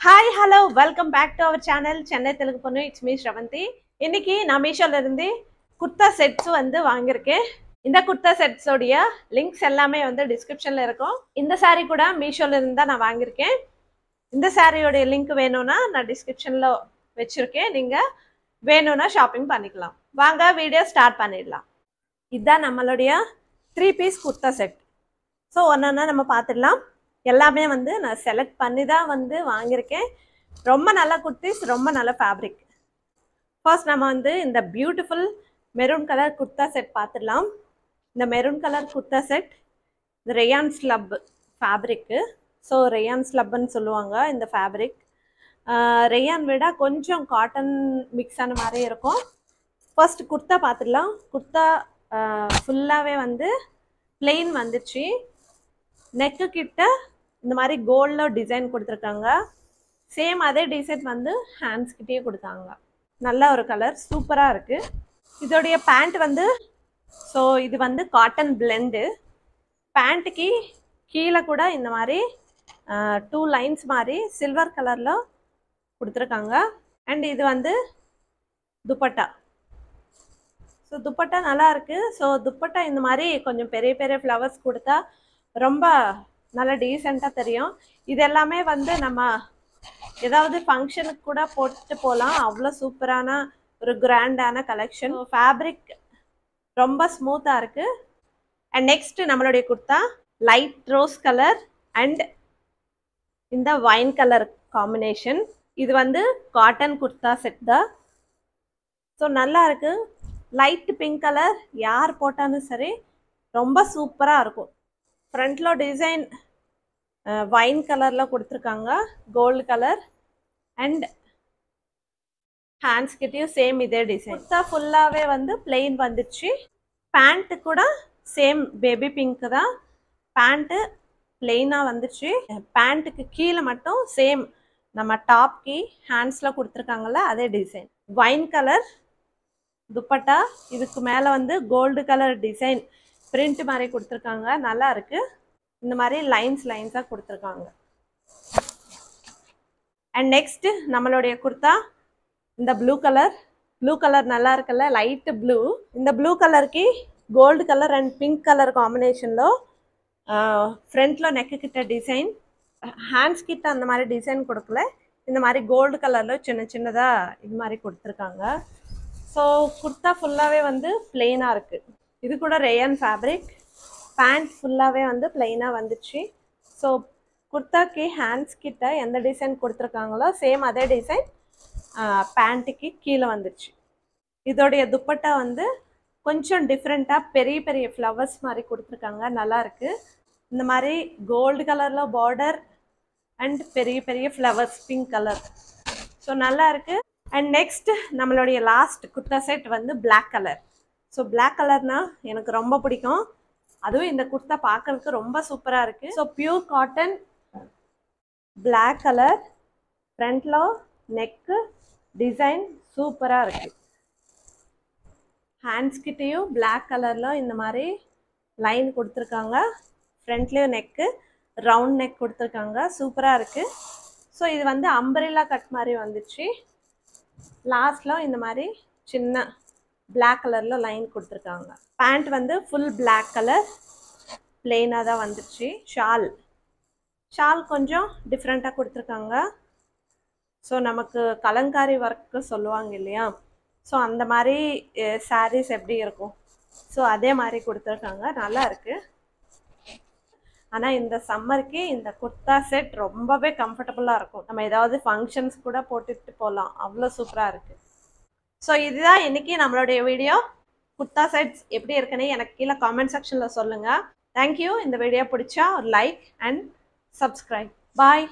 Hi, hello, welcome back to our channel Chennai Telugu Ponnu. It's me Shravanti. இன்னைக்கு நான் மீஷோல இருந்து kurta sets வந்து வாங்கியிருக்கேன். இந்த குர்தா செட்ஸ் உடைய லிங்க்ஸ் எல்லாமே வந்து டிஸ்கிரிப்ஷன்ல இருக்கும். இந்த saree கூட மீஷோல இருந்து தான் நான் வாங்கியிருக்கேன். இந்த சாரியோட லிங்க் வேணும்னா நான் டிஸ்கிரிப்ஷன்ல வச்சிருக்கேன். நீங்க வேணும்னா ஷாப்பிங் பண்ணிக்கலாம். வாங்க வீடியோ ஸ்டார்ட் பண்ணிடலாம். இதுதான் நம்மளுடைய 3 பீஸ் குர்தா செட். ஸோ ஒன்னொன்னா நம்ம பார்த்துடலாம். எல்லாமே வந்து நான் செலக்ட் பண்ணி தான் வந்து வாங்கியிருக்கேன். ரொம்ப நல்ல குர்த்திஸ், ரொம்ப நல்ல ஃபேப்ரிக். ஃபர்ஸ்ட் நம்ம வந்து இந்த beautiful maroon colour kurta set பார்த்துடலாம். இந்த மெரூன் கலர் குர்தா செட் இந்த rayon slub fabric. So rayon ஸ்லப்னு சொல்லுவாங்க இந்த ஃபேப்ரிக். ரேயான் விட கொஞ்சம் காட்டன் மிக்ஸ் ஆன மாதிரி இருக்கும். ஃபர்ஸ்ட் குர்தா பார்த்துடலாம். குர்தா ஃபுல்லாகவே வந்து பிளெயின் வந்துச்சு. நெக்கு கிட்ட இந்த மாதிரி கோல்டில் டிசைன் கொடுத்துருக்காங்க. சேம் அதே டிசைன் வந்து ஹேண்ட்ஸ் கிட்டே கொடுத்தாங்க. நல்ல ஒரு கலர், சூப்பராக இருக்குது. இதோடைய பேண்ட் வந்து இது வந்து காட்டன் பிளெண்டு. பேண்ட்டுக்கு கீழே கூட இந்த மாதிரி 2 லைன்ஸ் மாதிரி சில்வர் கலரில் கொடுத்துருக்காங்க. அண்ட் இது வந்து துப்பட்டா. ஸோ துப்பட்டா நல்லா இருக்குது. ஸோ துப்பட்டா இந்த மாதிரி கொஞ்சம் பெரிய பெரிய ஃப்ளவர்ஸ் கொடுத்தா ரொம்ப நல்லா டீசெண்டாக தெரியும். இது எல்லாமே வந்து நம்ம ஏதாவது ஃபங்க்ஷனுக்கு கூட போட்டு போகலாம். அவ்வளோ சூப்பரான ஒரு கிராண்டான கலெக்ஷன். ஃபேப்ரிக் ரொம்ப ஸ்மூத்தாக இருக்குது. அண்ட் நெக்ஸ்ட் நம்மளுடைய kurta light rose colour and இந்த வைன் கலர் காம்பினேஷன். இது வந்து காட்டன் குர்தா செட் தான். ஸோ நல்லா இருக்குது. லைட் பிங்க் கலர் யார் போட்டாலும் சரி ரொம்ப சூப்பராக இருக்கும். ஃப்ரண்ட்டில் டிசைன் வைன் கலரில் கொடுத்துருக்காங்க, கோல்டு கலர். அண்ட் ஹேண்ட்ஸ் கிட்டேயும் சேம் இதே டிசைன். குர்தா ஃபுல்லாகவே வந்து பிளெயின் வந்துச்சு. பேண்ட்டு கூட சேம் பேபி பிங்க்கு தான். பேண்ட்டு பிளெயினாக வந்துச்சு. பேண்ட்டுக்கு கீழே மட்டும் சேம் நம்ம டாப்க்கு ஹேண்ட்ஸில் கொடுத்துருக்காங்கல்ல அதே டிசைன். Wine colour dupatta. இதுக்கு மேலே வந்து கோல்டு கலர் டிசைன் பிரிண்ட் மாதிரி கொடுத்துருக்காங்க. நல்லா இருக்கு. இந்த மாதிரி லைன்ஸாக கொடுத்துருக்காங்க. அண்ட் நெக்ஸ்ட் நம்மளுடைய குர்தா இந்த ப்ளூ கலர் நல்லா இருக்குல்ல, லைட்டு ப்ளூ. இந்த ப்ளூ கலருக்கு gold colour and pink colour காம்பினேஷனில் ஃப்ரண்ட்டில் நெக்கு கிட்ட டிசைன், ஹேண்ட்ஸ் கிட்ட அந்த மாதிரி டிசைன் கொடுக்கல. இந்த மாதிரி கோல்டு கலரில் சின்னதாக இது மாதிரி கொடுத்துருக்காங்க. ஸோ குர்தா ஃபுல்லாகவே வந்து பிளெயினாக இருக்குது. இது கூட ரேயான் ஃபேப்ரிக். பேண்ட் ஃபுல்லாகவே வந்து பிளெயினாக வந்துச்சு. ஸோ குர்தாக்கு ஹேண்ட்ஸ் கிட்ட எந்த டிசைன் கொடுத்துருக்காங்களோ சேம் அதே டிசைன் பேண்ட்டுக்கு கீழே வந்துடுச்சு. இதோடைய துப்பட்டா வந்து கொஞ்சம் டிஃப்ரெண்ட்டாக பெரிய பெரிய ஃப்ளவர்ஸ் மாதிரி கொடுத்துருக்காங்க. நல்லா இருக்குது. இந்த மாதிரி கோல்டு கலரில் பார்டர் அண்ட் பெரிய பெரிய ஃப்ளவர்ஸ் பிங்க் கலர். ஸோ நல்லா இருக்குது. அண்ட் நெக்ஸ்ட் நம்மளுடைய லாஸ்ட் குர்தா செட் வந்து பிளாக் கலர். ஸோ பிளாக் கலர்னா எனக்கு ரொம்ப பிடிக்கும். அதுவும் இந்த குர்தா பார்க்கறதுக்கு ரொம்ப சூப்பராக இருக்குது. So pure cotton black colour. ஃப்ரண்ட்டில் நெக்கு டிசைன் சூப்பராக இருக்குது. ஹேண்ட்ஸ் கிட்டேயும் பிளாக் கலரில் இந்த மாதிரி லைன் கொடுத்துருக்காங்க. ஃப்ரண்ட்லேயும் நெக்கு ரவுண்ட் நெக் கொடுத்துருக்காங்க. சூப்பராக இருக்குது. ஸோ இது வந்து அம்பரில்லா கட் மாதிரி வந்துச்சு. லாஸ்ட்டில் இந்த மாதிரி சின்ன பிளாக் கலரில் லைன் கொடுத்துருக்காங்க. பேண்ட் வந்து ஃபுல் பிளாக் கலர் பிளெயினாக தான் வந்துச்சு. ஷால் கொஞ்சம் டிஃப்ரெண்ட்டாக கொடுத்துருக்காங்க. ஸோ நமக்கு கலங்காரி ஒர்க்கு சொல்லுவாங்க இல்லையா, ஸோ அந்த மாதிரி சாரீஸ் எப்படி இருக்கும், ஸோ அதே மாதிரி கொடுத்துருக்காங்க. நல்லா இருக்குது. ஆனால் இந்த சம்மருக்கு இந்த குர்தா செட் ரொம்பவே கம்ஃபர்டபுளாக இருக்கும். நம்ம ஏதாவது ஃபங்க்ஷன்ஸ் கூட போட்டுட்டு போகலாம். அவ்வளோ சூப்பராக இருக்குது. ஸோ இதுதான் இன்றைக்கி நம்மளுடைய வீடியோ. குர்தா செட்ஸ் எப்படி இருக்குன்னு எனக்கு கீழே காமெண்ட் செக்ஷனில் சொல்லுங்கள். தேங்க்யூ. இந்த வீடியோ பிடிச்சா ஒரு லைக் அண்ட் சப்ஸ்கிரைப். பாய்.